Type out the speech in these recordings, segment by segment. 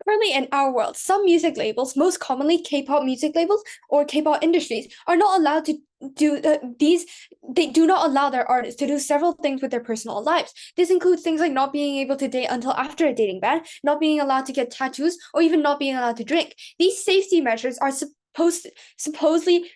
Currently, in our world, some music labels, most commonly K-pop music labels or K-pop industries, are not allowed to do these. They do not allow their artists to do several things with their personal lives. This includes things like not being able to date until after a dating ban, not being allowed to get tattoos, or even not being allowed to drink. These safety measures are supposedly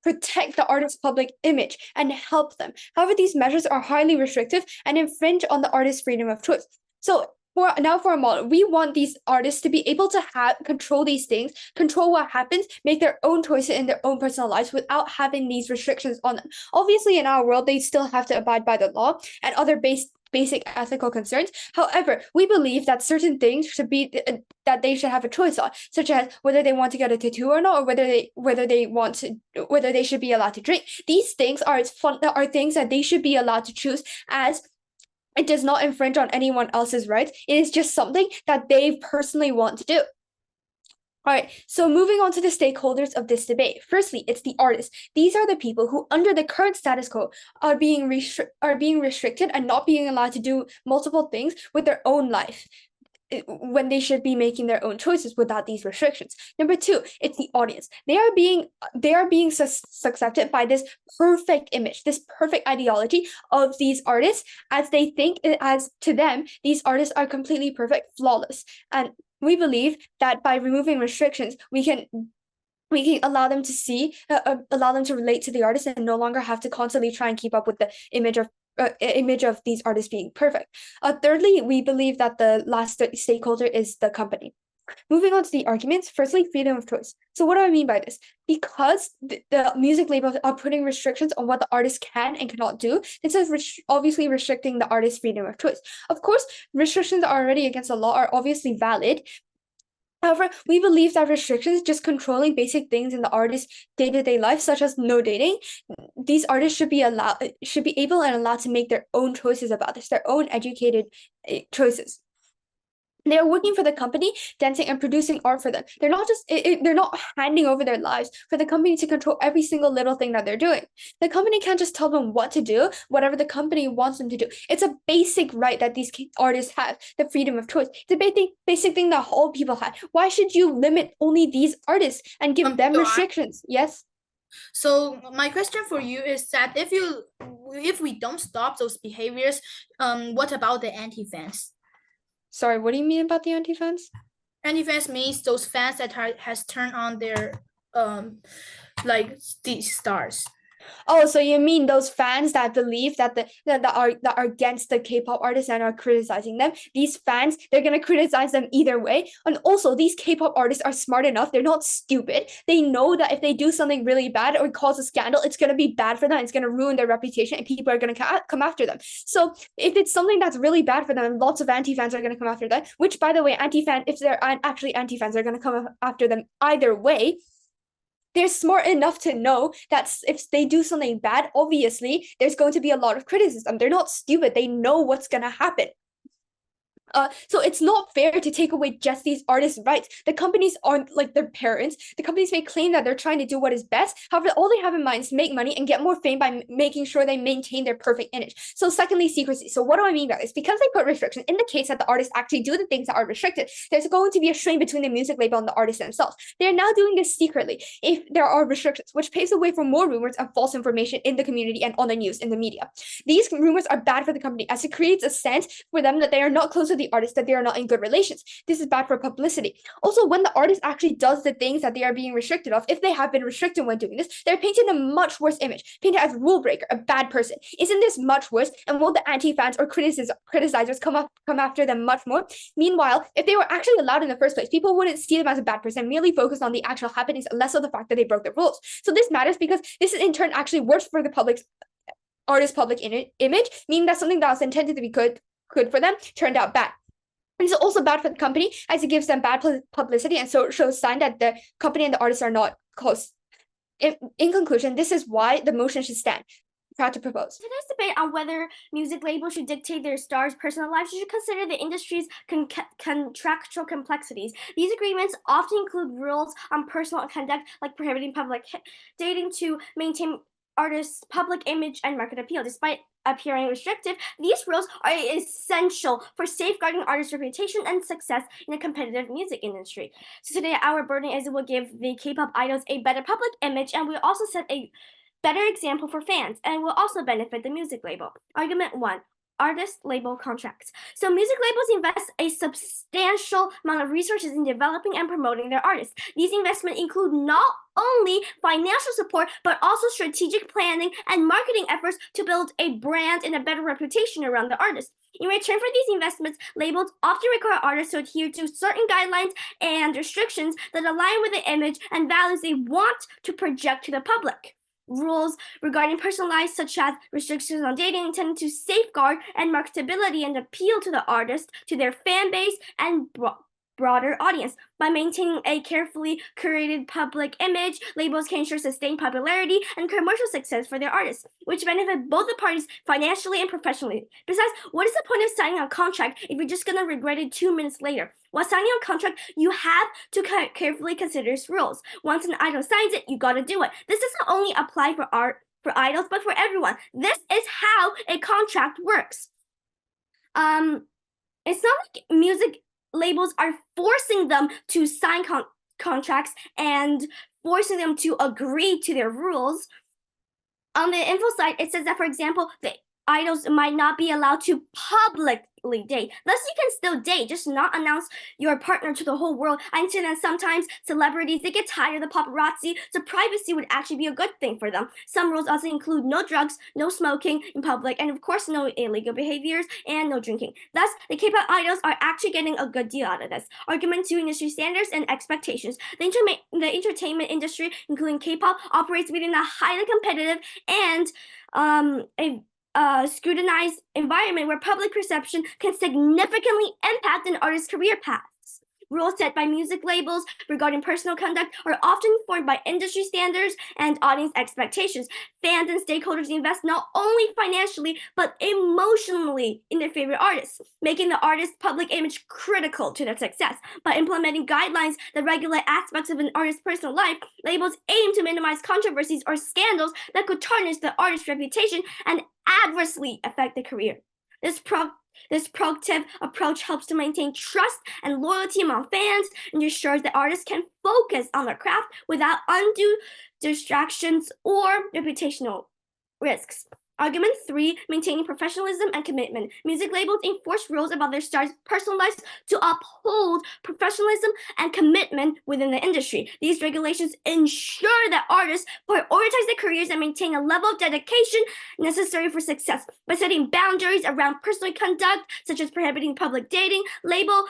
protect the artist's public image and help them. However, these measures are highly restrictive and infringe on the artist's freedom of choice. So for a model, we want these artists to be able to control these things, control what happens, make their own choices in their own personal lives without having these restrictions on them. Obviously, in our world, they still have to abide by the law and other basic ethical concerns. However, we believe that certain things should be that they should have a choice on, such as whether they want to get a tattoo or not, or whether they should be allowed to drink. These things are things that they should be allowed to choose, as it does not infringe on anyone else's rights. It is just something that they personally want to do. All right, so moving on to the stakeholders of this debate. Firstly, it's the artists. These are the people who, under the current status quo, are being restricted and not being allowed to do multiple things with their own life when they should be making their own choices without these restrictions. Number two, it's the audience. They are being susceptible by this perfect image, this perfect ideology of these artists, as they think, as to them, these artists are completely perfect, flawless. And we believe that by removing restrictions, we can allow them to allow them to relate to the artist and no longer have to constantly try and keep up with the image of these artists being perfect. Thirdly, we believe that the last stakeholder is the company. Moving on to the arguments, firstly, freedom of choice. So what do I mean by this? Because the music labels are putting restrictions on what the artist can and cannot do, this is obviously restricting the artist's freedom of choice. Of course, restrictions are already against the law are obviously valid. However, we believe that restrictions just controlling basic things in the artist's day-to-day life, such as no dating, these artists should be able and allowed to make their own choices about this, their own educated choices. They are working for the company, dancing and producing art for them. They're not handing over their lives for the company to control every single little thing that they're doing. The company can't just tell them what to do, whatever the company wants them to do. It's a basic right that these artists have, the freedom of choice. It's a basic thing that all people have. Why should you limit only these artists and give them restrictions? Yes. So my question for you is that if we don't stop those behaviors, what about the anti-fans? Sorry, what do you mean about the anti-fans? Anti-fans means those fans that has turned on their like these stars. Oh, so you mean those fans that believe that are against the K-pop artists and are criticizing them? These fans, they're gonna criticize them either way. And also, these K-pop artists are smart enough; they're not stupid. They know that if they do something really bad or cause a scandal, it's gonna be bad for them. It's gonna ruin their reputation, and people are gonna come after them. So if it's something that's really bad for them, lots of anti-fans are gonna come after them. Which, by the way, if they're actually anti-fans, they're gonna come after them either way. They're smart enough to know that if they do something bad, obviously there's going to be a lot of criticism. They're not stupid. They know what's going to happen. So it's not fair to take away just these artists' rights. The companies aren't like their parents. The companies may claim that they're trying to do what is best. However, all they have in mind is make money and get more fame by making sure they maintain their perfect image. So secondly, secrecy. So what do I mean by this? Because they put restrictions, in the case that the artists actually do the things that are restricted, there's going to be a strain between the music label and the artists themselves. They are now doing this secretly if there are restrictions, which paves the way for more rumors and false information in the community and on the news, in the media. These rumors are bad for the company as it creates a sense for them that they are not close to the artist, that they are not in good relations. This is bad for publicity. Also, when the artist actually does the things that they are being restricted of, if they have been restricted when doing this, they're painted a much worse image, painted as rule breaker, a bad person. Isn't this much worse? And will the anti-fans or criticizers come after them much more? Meanwhile, if they were actually allowed in the first place, people wouldn't see them as a bad person, merely focus on the actual happenings, less of the fact that they broke the rules. So this matters because this is in turn actually worse for the artist's public image, meaning that something that was intended to be good for them turned out bad. And it's also bad for the company as it gives them bad publicity and so shows sign that the company and the artists are not close. In conclusion, this is why the motion should stand. Proud to propose. Today's debate on whether music labels should dictate their stars' personal lives should consider the industry's contractual complexities. These agreements often include rules on personal conduct, like prohibiting public dating to maintain artists' public image and market appeal. Despite appearing restrictive, these rules are essential for safeguarding artists' reputation and success in a competitive music industry. So today, our burden is it will give the K-pop idols a better public image, and we also set a better example for fans, and will also benefit the music label. Argument 1. Artist label contracts. So music labels invest a substantial amount of resources in developing and promoting their artists. These investments include not only financial support, but also strategic planning and marketing efforts to build a brand and a better reputation around the artist. In return for these investments, labels often require artists to adhere to certain guidelines and restrictions that align with the image and values they want to project to the public. Rules regarding personal life, such as restrictions on dating, intended to safeguard and marketability and appeal to the artist, to their fan base, and broader audience. By maintaining a carefully curated public image, labels can ensure sustained popularity and commercial success for their artists, which benefit both the parties financially and professionally. Besides, what is the point of signing a contract if you're just gonna regret it 2 minutes later? While signing a contract, you have to carefully consider its rules. Once an idol signs it, you gotta do it. This doesn't only apply for idols, but for everyone. This is how a contract works. It's not like music labels are forcing them to sign contracts and forcing them to agree to their rules. On the info side, it says that, for example, the idols might not be allowed to publicly date. Thus, you can still date, just not announce your partner to the whole world. I understand that sometimes celebrities, they get tired of the paparazzi, so privacy would actually be a good thing for them. Some rules also include no drugs, no smoking in public, and of course, no illegal behaviors and no drinking. Thus, the K-pop idols are actually getting a good deal out of this. Argument 2, industry standards and expectations. The entertainment industry, including K-pop, operates within a highly competitive and scrutinized environment where public perception can significantly impact an artist's career paths. Rules set by music labels regarding personal conduct are often informed by industry standards and audience expectations. Fans and stakeholders invest not only financially, but emotionally in their favorite artists, making the artist's public image critical to their success. By implementing guidelines that regulate aspects of an artist's personal life, labels aim to minimize controversies or scandals that could tarnish the artist's reputation and adversely affect their career. This proactive approach helps to maintain trust and loyalty among fans and ensures that artists can focus on their craft without undue distractions or reputational risks. Argument 3, maintaining professionalism and commitment. Music labels enforce rules about their stars' personal lives to uphold professionalism and commitment within the industry. These regulations ensure that artists prioritize their careers and maintain a level of dedication necessary for success. By setting boundaries around personal conduct, such as prohibiting public dating, labels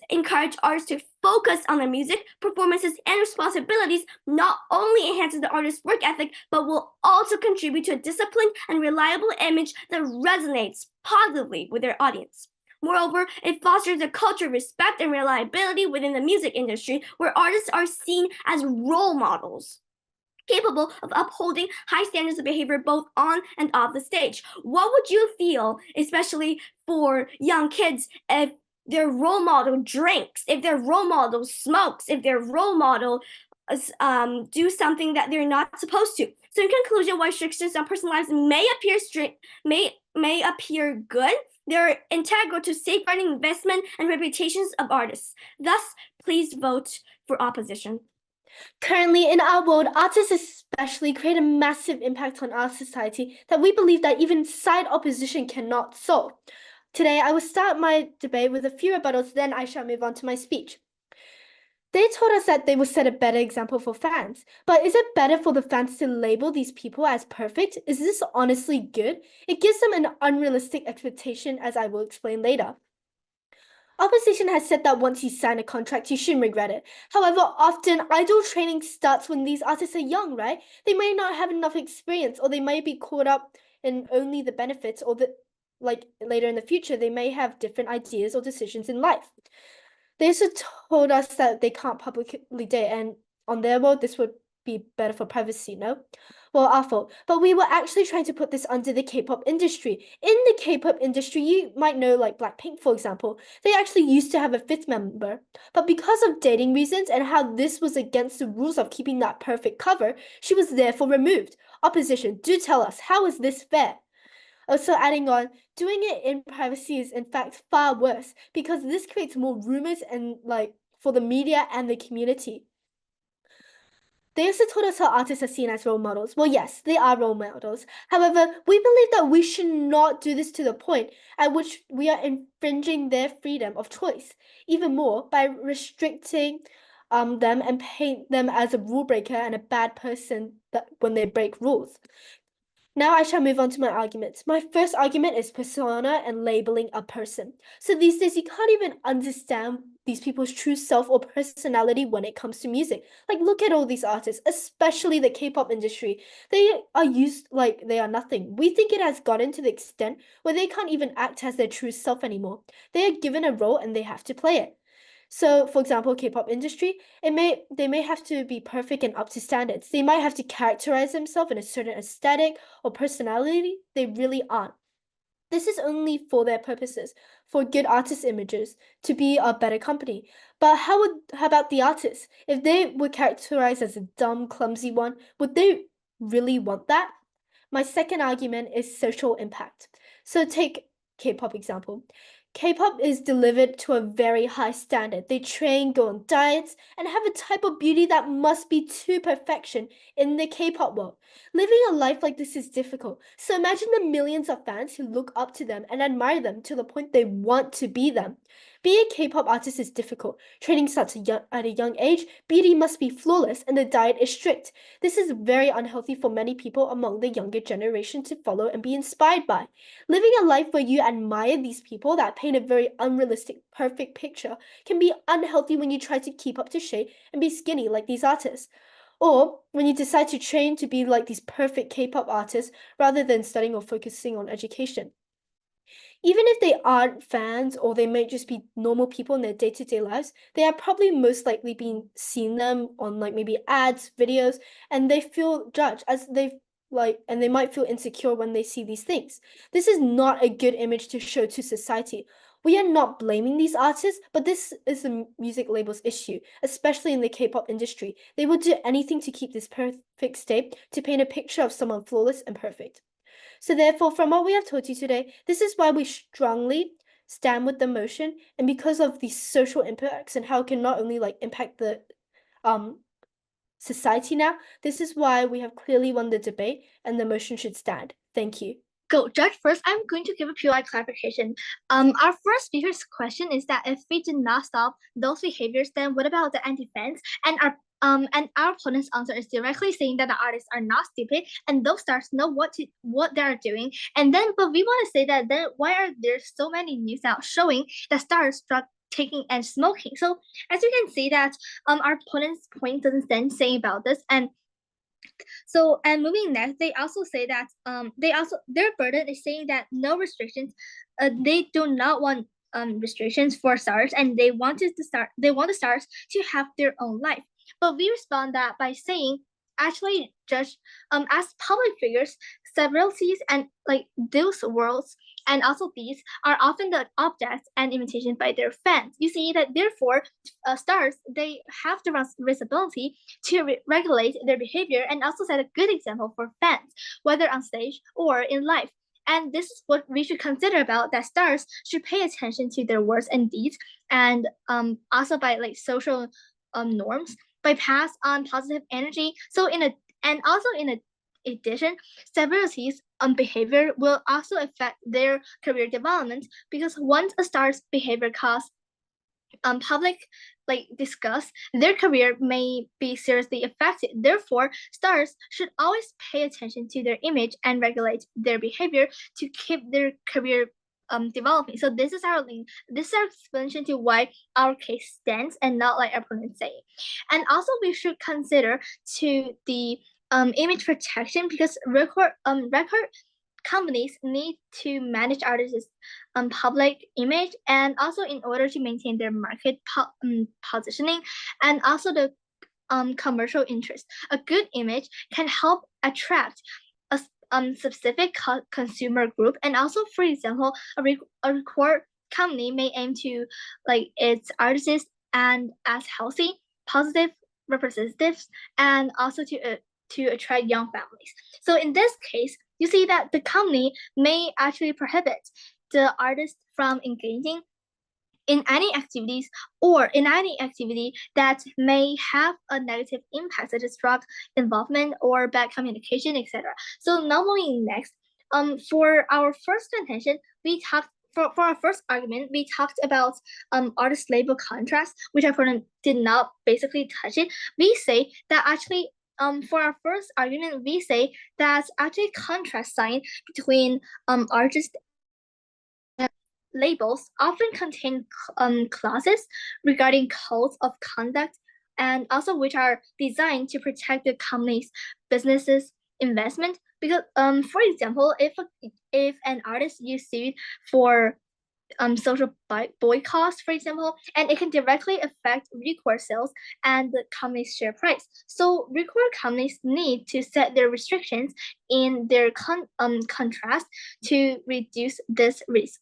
encourage artists to focus on their music, performances, and responsibilities. Not only enhances the artist's work ethic, but will also contribute to a disciplined and reliable image that resonates positively with their audience. Moreover, it fosters a culture of respect and reliability within the music industry, where artists are seen as role models, capable of upholding high standards of behavior both on and off the stage. What would you feel, especially for young kids, if their role model drinks, if their role model smokes, if their role model do something that they're not supposed to? So in conclusion, while restrictions on personal lives may appear good, they're integral to safeguarding investment and reputations of artists. Thus, please vote for opposition. Currently, in our world, artists especially create a massive impact on our society that we believe that even side opposition cannot solve. Today, I will start my debate with a few rebuttals, then I shall move on to my speech. They told us that they will set a better example for fans. But is it better for the fans to label these people as perfect? Is this honestly good? It gives them an unrealistic expectation, as I will explain later. Opposition has said that once you sign a contract, you shouldn't regret it. However, often idol training starts when these artists are young, right? They may not have enough experience, or they may be caught up in only the benefits, or later in the future, they may have different ideas or decisions in life. They also told us that they can't publicly date, and on their world, this would be better for privacy, no? Well, our fault. But we were actually trying to put this under the K-pop industry. In the K-pop industry, you might know like Blackpink, for example. They actually used to have a 5th member. But because of dating reasons and how this was against the rules of keeping that perfect cover, she was therefore removed. Opposition, do tell us, how is this fair? Also adding on, doing it in privacy is in fact far worse because this creates more rumors and for the media and the community. They also told us how artists are seen as role models. Well, yes, they are role models. However, we believe that we should not do this to the point at which we are infringing their freedom of choice, even more by restricting them and paint them as a rule breaker and a bad person when they break rules. Now I shall move on to my arguments. My first argument is persona and labeling a person. So these days you can't even understand these people's true self or personality when it comes to music. Like, look at all these artists, especially the K-pop industry. They are used like they are nothing. We think it has gotten to the extent where they can't even act as their true self anymore. They are given a role and they have to play it. So, for example, K-pop industry, they may have to be perfect and up to standards. They might have to characterize themselves in a certain aesthetic or personality. They really aren't. This is only for their purposes, for good artist images, to be a better company. But how about the artists? If they were characterized as a dumb, clumsy one, would they really want that? My second argument is social impact. So take K-pop example. K-pop is delivered to a very high standard. They train, go on diets, and have a type of beauty that must be to perfection in the K-pop world. Living a life like this is difficult. So imagine the millions of fans who look up to them and admire them to the point they want to be them. Being a K-pop artist is difficult. Training starts at a young age, beauty must be flawless, and the diet is strict. This is very unhealthy for many people among the younger generation to follow and be inspired by. Living a life where you admire these people that paint a very unrealistic, perfect picture can be unhealthy when you try to keep up to shape and be skinny like these artists. Or when you decide to train to be like these perfect K-pop artists rather than studying or focusing on education. Even if they aren't fans or they might just be normal people in their day-to-day lives, they are probably most likely being seen them on maybe ads, videos, and they feel judged as and they might feel insecure when they see these things. This is not a good image to show to society. We are not blaming these artists, but this is the music label's issue, especially in the K-pop industry. They will do anything to keep this perfect state, to paint a picture of someone flawless and perfect. So therefore, from what we have taught you today, this is why we strongly stand with the motion, and because of the social impacts and how it can not only impact the society now, this is why we have clearly won the debate and the motion should stand. Thank you. Go, Judge. First, I'm going to give a pure clarification. Our first speaker's question is that if we did not stop those behaviors, then what about the anti-fans? And our opponent's answer is directly saying that the artists are not stupid and those stars know what they're doing. And then, but we want to say that then why are there so many news now showing that stars drug taking and smoking? So as you can see that our opponent's point doesn't stand saying about this. And moving next, they also say that their burden is saying that no restrictions. They do not want restrictions for stars, and they want the stars to have their own life. But we respond that by saying, actually, judge as public figures, celebrities and those worlds and also these are often the objects and imitations by their fans. You see that therefore stars, they have the responsibility to regulate their behavior and also set a good example for fans, whether on stage or in life. And this is what we should consider about that stars should pay attention to their words and deeds, and also by social norms, by pass on positive energy. So in addition, celebrities' behavior will also affect their career development, because once a star's behavior causes public discuss, their career may be seriously affected. Therefore, stars should always pay attention to their image and regulate their behavior to keep their career developing. So this is our explanation to why our case stands and not like our opponents say. And also we should consider to the image protection, because record companies need to manage artists' public image, and also in order to maintain their market positioning and also the commercial interest. A good image can help attract a specific consumer group, and also, for example, a record company may aim to its artists and as healthy, positive representatives, and also to attract young families. So in this case, you see that the company may actually prohibit the artist from engaging in any activities or in any activity that may have a negative impact, such as drug involvement or bad communication, etc. So now moving next, for our first contention, we talked for our first argument, we talked about artist label contrast, which our opponent did not basically touch it. We say that actually for our first argument, we say that actually contrast sign between artist labels often contain clauses regarding codes of conduct and also which are designed to protect the company's businesses investment. Because for example, if an artist is sued for social boycotts, for example, and it can directly affect record sales and the company's share price. So record companies need to set their restrictions in their contrast to reduce this risk.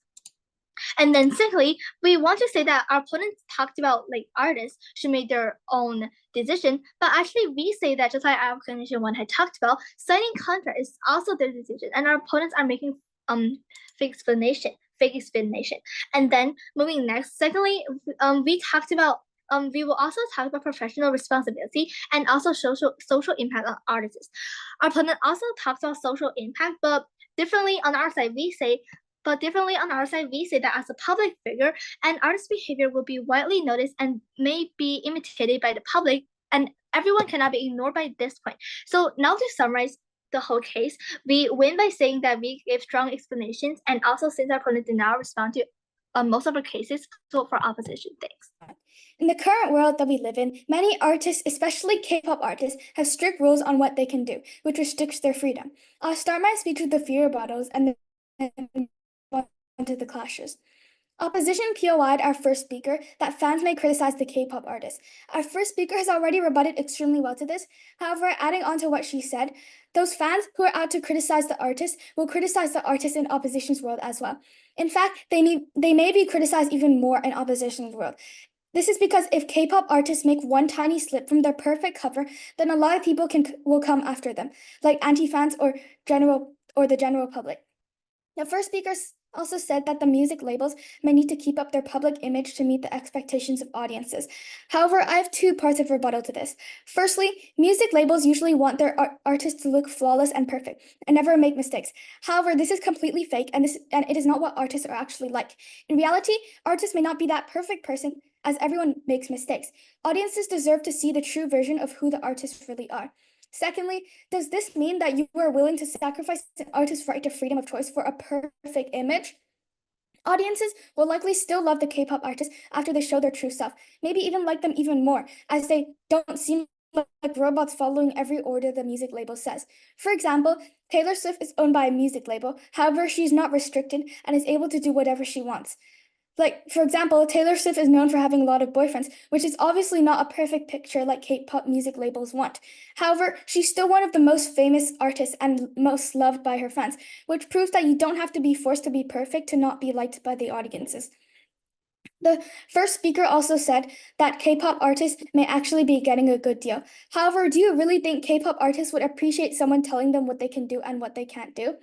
And then secondly, we want to say that our opponents talked about like artists should make their own decision, but actually we say that just like our condition one had talked about, signing contract is also their decision, and our opponents are making fake explanation. And then moving next, secondly, we talked about we will also talk about professional responsibility and also social impact on artists. Our opponent also talks about social impact, but differently on our side, we say that as a public figure, an artist's behavior will be widely noticed and may be imitated by the public, and everyone cannot be ignored by this point. So now to summarize the whole case, we win by saying that we gave strong explanations, and also since our opponent did not respond to most of our cases, so for opposition, thanks. In the current world that we live in, many artists, especially K-pop artists, have strict rules on what they can do, which restricts their freedom. I'll start my speech with the fear rebuttals and then into the clashes. Opposition POI'd our first speaker that fans may criticize the K-pop artist. Our first speaker has already rebutted extremely well to this. However, adding on to what she said, those fans who are out to criticize the artist will criticize the artist in opposition's world as well. In fact, they may be criticized even more in opposition's world. This is because if K-pop artists make one tiny slip from their perfect cover, then a lot of people will come after them, like anti-fans or the general public. The first speaker also said that the music labels may need to keep up their public image to meet the expectations of audiences. However, I have two parts of rebuttal to this. Firstly, music labels usually want their artists to look flawless and perfect and never make mistakes. However, this is completely fake, and it is not what artists are actually like. In reality, artists may not be that perfect person, as everyone makes mistakes. Audiences deserve to see the true version of who the artists really are. Secondly, does this mean that you are willing to sacrifice an artist's right to freedom of choice for a perfect image? Audiences will likely still love the K-pop artist after they show their true self, maybe even like them even more, as they don't seem like robots following every order the music label says. For example, Taylor Swift is owned by a music label, however, she's not restricted and is able to do whatever she wants. Like, for example, Taylor Swift is known for having a lot of boyfriends, which is obviously not a perfect picture like K-pop music labels want. However, she's still one of the most famous artists and most loved by her fans, which proves that you don't have to be forced to be perfect to not be liked by the audiences. The first speaker also said that K-pop artists may actually be getting a good deal. However, do you really think K-pop artists would appreciate someone telling them what they can do and what they can't do?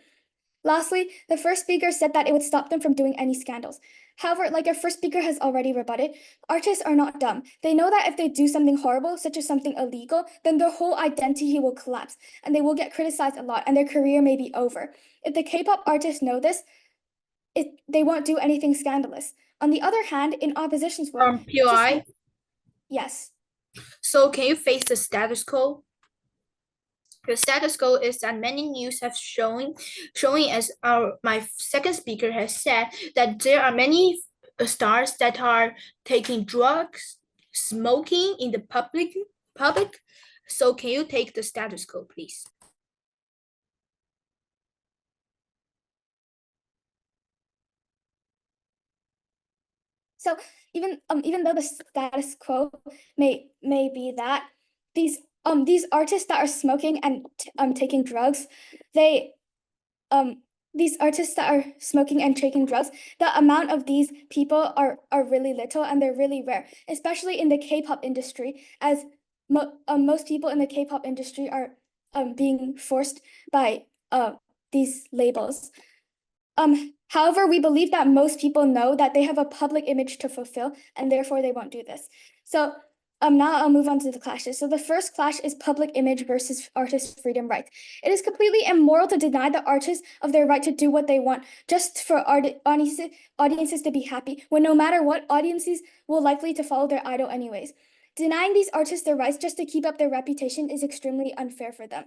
Lastly, the first speaker said that it would stop them from doing any scandals. However, like our first speaker has already rebutted, artists are not dumb. They know that if they do something horrible, such as something illegal, then their whole identity will collapse, and they will get criticized a lot, and their career may be over. If the K-pop artists know this, they won't do anything scandalous. On the other hand, in opposition's world, POI. Yes. So can you face the status quo? The status quo is that many news have showing as my second speaker has said that there are many stars that are taking drugs, smoking in the public. So can you take the status quo, please? So even though the status quo may be that these artists that are smoking and taking drugs, these artists that are smoking and taking drugs, the amount of these people are really little, and they're really rare, especially in the K-pop industry, as most people in the K-pop industry are being forced by these labels. However, we believe that most people know that they have a public image to fulfill, and therefore they won't do this. So now I'll move on to the clashes. So the first clash is public image versus artist freedom rights. It is completely immoral to deny the artists of their right to do what they want just for audiences to be happy, when no matter what, audiences will likely to follow their idol anyways. Denying these artists their rights just to keep up their reputation is extremely unfair for them.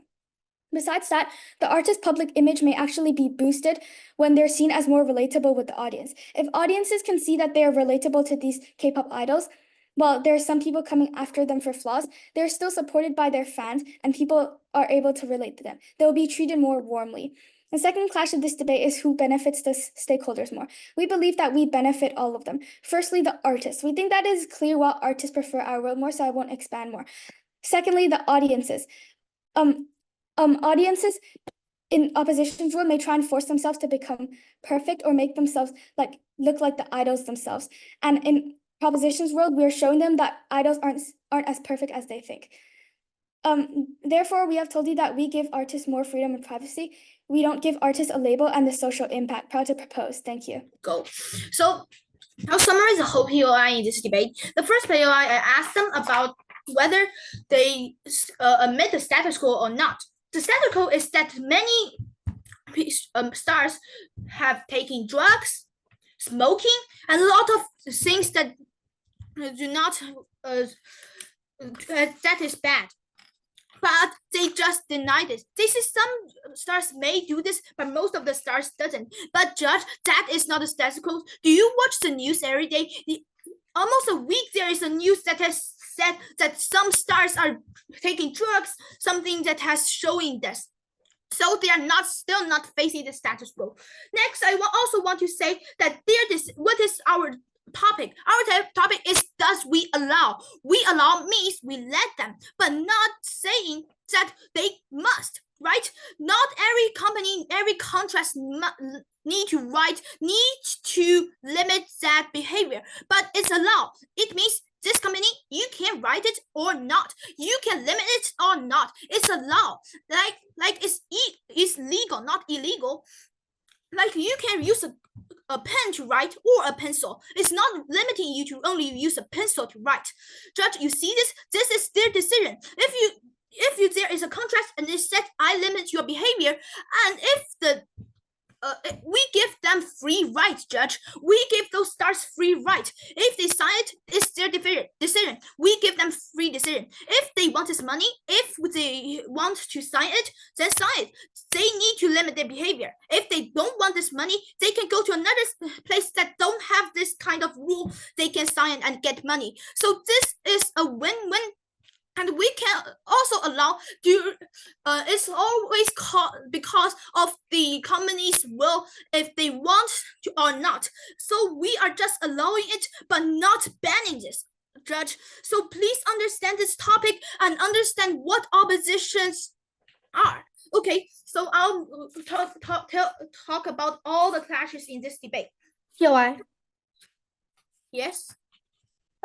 Besides that, the artist's public image may actually be boosted when they're seen as more relatable with the audience. If audiences can see that they are relatable to these K-pop idols, while there are some people coming after them for flaws, they're still supported by their fans and people are able to relate to them. They will be treated more warmly. The second clash of this debate is who benefits the stakeholders more. We believe that we benefit all of them. Firstly, the artists. We think that is clear why artists prefer our world more, so I won't expand more. Secondly, the audiences. Audiences in opposition's world may try and force themselves to become perfect or make themselves look like the idols themselves. And in proposition's world, we're showing them that idols aren't as perfect as they think. Therefore, we have told you that we give artists more freedom and privacy. We don't give artists a label and the social impact. Proud to propose. Thank you. Go. So I'll summarize the whole POI in this debate. The first POI, I asked them about whether they admit the status quo or not. The status quo is that many stars have taken drugs, smoking, and a lot of things that do not that is bad. But they just deny this. This is some stars may do this, but most of the stars doesn't. But Judge, that is not a status quo. Do you watch the news every day? Almost a week there is a news that has said that some stars are taking drugs, something that has showing this. So they are still not facing the status quo. Next, I also want to say that what is our topic? Our topic is does we allow? We allow means we let them, but not saying that they must, right? Not every company, every contract need to limit that behavior, but it's allowed. It means this company, you can write it or not. You can limit it or not. It's allowed. Like it's legal, not illegal. Like you can use a pen to write or a pencil. It's not limiting you to only use a pencil to write. Judge, you see this? This is their decision. If there is a contract and it said I limit your behavior, and if we give them free right, Judge. We give those stars free right. If they sign it, it's their decision. We give them free decision. If they want this money, if they want to sign it, then sign it. They need to limit their behavior. If they don't want this money, they can go to another place that don't have this kind of rule. They can sign and get money. So this is a win-win. And we can also allow it's always because of the company's will if they want to or not. So we are just allowing it, but not banning this, Judge. So please understand this topic and understand what oppositions are. Okay, so I'll talk about all the clashes in this debate. POI. Yes.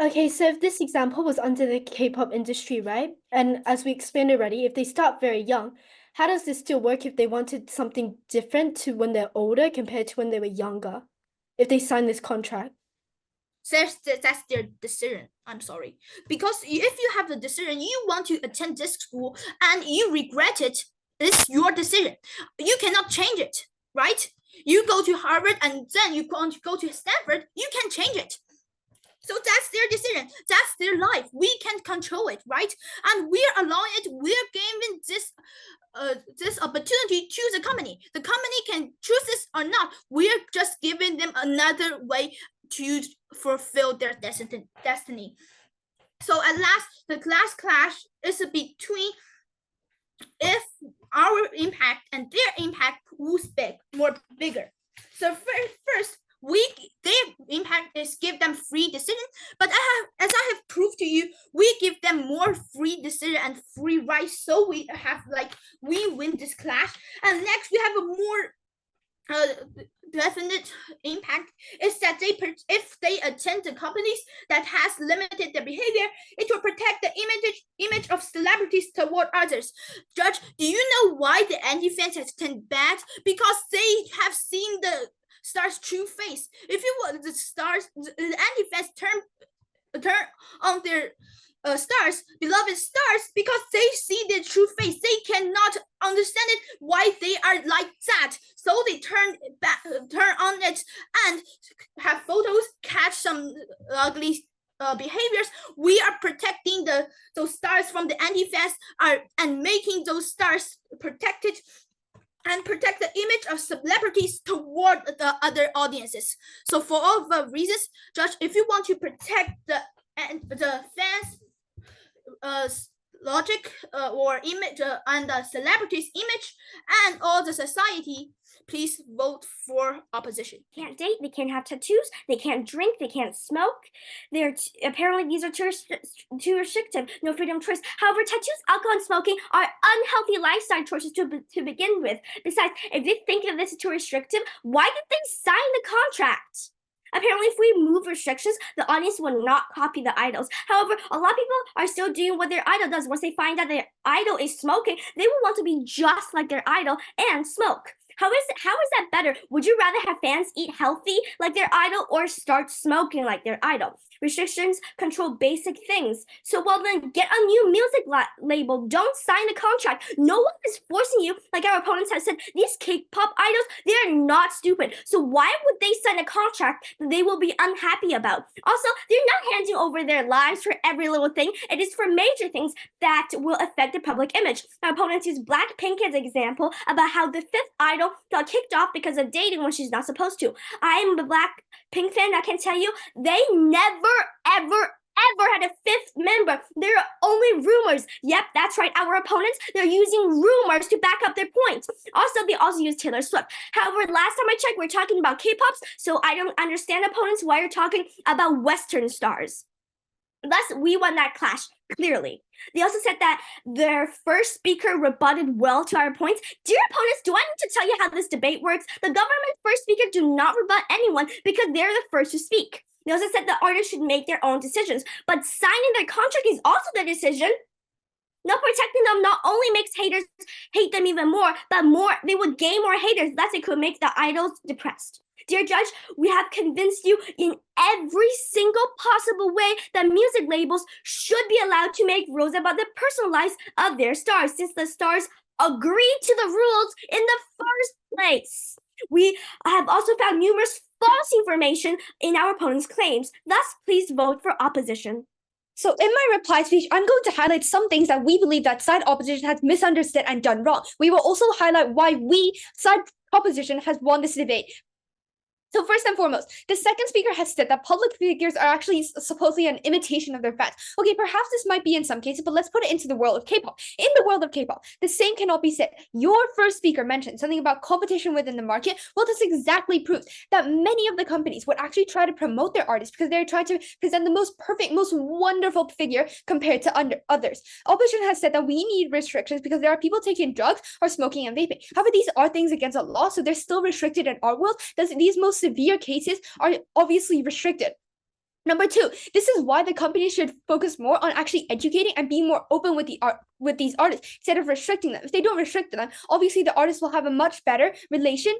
Okay, so if this example was under the K-pop industry, right? And as we explained already, if they start very young, how does this still work if they wanted something different to when they're older compared to when they were younger? If they sign this contract? That's their decision. I'm sorry. Because if you have the decision, you want to attend this school and you regret it, it's your decision. You cannot change it, right? You go to Harvard and then you want to go to Stanford, you can change it. So that's their decision. That's their life. We can't control it, right? And we're allowing it. We're giving this opportunity to the company. The company can choose this or not. We're just giving them another way to fulfill their destiny. So at last, the class clash is between if our impact and their impact who's bigger. So first, their impact is give them free decision, but as I have proved to you, we give them more free decision and free rights. So we win this clash. And next we have a more definite impact is that if they attend the companies that has limited their behavior, it will protect the image of celebrities toward others. Judge, do you know why the anti-fans has turned bad? Because they have seen the stars' true face. If you want the stars, the anti-fans turn on their stars, beloved stars, because they see their true face. They cannot understand it why they are like that. So they turn on it and have photos, catch some ugly behaviors. We are protecting those stars from the anti-fans and making those stars protected and protect the image of celebrities toward the other audiences. So for all the reasons, Judge, if you want to protect the fans logic or image and the celebrities image and all the society, please vote for opposition. They can't date, they can't have tattoos, they can't drink, they can't smoke. Apparently these are too restrictive, no freedom of choice. However, tattoos, alcohol, and smoking are unhealthy lifestyle choices to begin with. Besides, if they think that this is too restrictive, why did they sign the contract? Apparently, if we move restrictions, the audience will not copy the idols. However, a lot of people are still doing what their idol does. Once they find out their idol is smoking, they will want to be just like their idol and smoke. How is that better? Would you rather have fans eat healthy like their idol or start smoking like their idol? Restrictions control basic things. So well then, get a new music label. Don't sign the contract. No one is forcing you, like our opponents have said. These K-pop idols, they are not stupid. So why would they sign a contract that they will be unhappy about? Also, they're not handing over their lives for every little thing. It is for major things that will affect the public image. Our opponents use Blackpink as an example about how the fifth idol got kicked off because of dating when she's not supposed to. I am a Blackpink fan. I can tell you, they never, ever had a fifth member. There are only rumors. Yep, that's right. Our opponents, they're using rumors to back up their points. Also, they also use Taylor Swift. However, last time I checked, we're talking about K-pops, so I don't understand, opponents, why you're talking about Western stars. Thus, we won that clash, clearly. They also said that their first speaker rebutted well to our points. Dear opponents, do I need to tell you how this debate works? The government's first speaker do not rebut anyone because they're the first to speak. They also said the artists should make their own decisions, but signing their contract is also their decision. Not protecting them not only makes haters hate them even more, but they would gain more haters. Thus, it could make the idols depressed. Dear Judge, we have convinced you in every single possible way that music labels should be allowed to make rules about the personal lives of their stars, since the stars agreed to the rules in the first place. We have also found numerous false information in our opponents' claims. Thus, please vote for opposition. So in my reply speech, I'm going to highlight some things that we believe that side opposition has misunderstood and done wrong. We will also highlight why side opposition, has won this debate. So first and foremost, the second speaker has said that public figures are actually supposedly an imitation of their fans. Okay, perhaps this might be in some cases, but let's put it into the world of K-pop. In the world of K-pop, the same cannot be said. Your first speaker mentioned something about competition within the market. Well, this exactly proves that many of the companies would actually try to promote their artists because they're trying to present the most perfect, most wonderful figure compared to others. Opposition has said that we need restrictions because there are people taking drugs or smoking and vaping. However, these are things against the law, so they're still restricted in our world. These most severe cases are obviously restricted. Number two, this is why the company should focus more on actually educating and being more open with these artists instead of restricting them. If they don't restrict them, obviously the artists will have a much better relation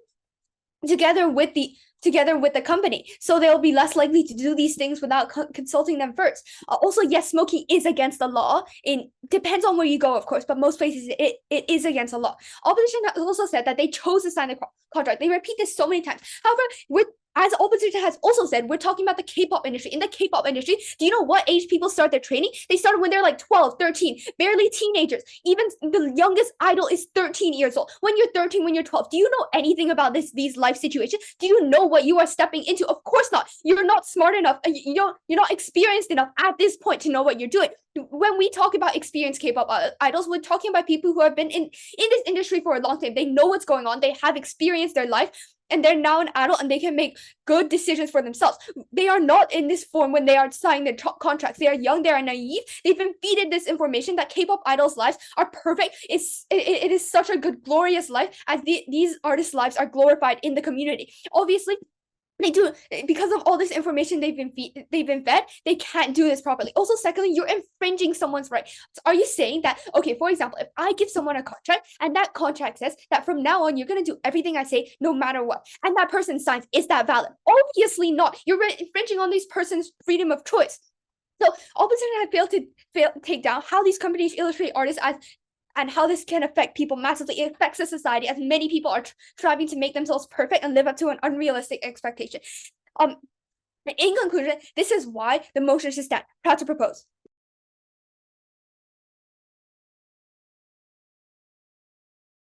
together with the company, so they'll be less likely to do these things without consulting them first. Also, yes, smoking is against the law. It depends on where you go, of course, but most places it is against the law. Opposition has also said that they chose to sign the contract. They repeat this so many times. However, as opposition has also said, we're talking about the K-pop industry. In the K-pop industry, do you know what age people start their training? They start when they're like 12, 13, barely teenagers. Even the youngest idol is 13 years old. When you're 13, when you're 12, do you know anything about these life situations? Do you know what you are stepping into? Of course not. You're not smart enough. You're not experienced enough at this point to know what you're doing. When we talk about experienced K-pop idols, we're talking about people who have been in this industry for a long time. They know what's going on. They have experienced their life. and they're now an adult and they can make good decisions for themselves. They are not in this form when they are signing their contracts. They are young, they are naive. They've been feeded this information that K-pop idols' lives are perfect. It is such a good, glorious life, as these artists' lives are glorified in the community. Obviously, they do, because of all this information they've been fed, they can't do this properly. Also, secondly, you're infringing someone's right. So are you saying that, okay, for example, if I give someone a contract and that contract says that from now on you're going to do everything I say no matter what, and that person signs, is that valid? Obviously not. You're infringing on this person's freedom of choice. So opposition have failed to take down how these companies illustrate artists as, and how this can affect people massively. It affects the society, as many people are striving to make themselves perfect and live up to an unrealistic expectation. In conclusion, this is why the motion should stand. Proud to propose.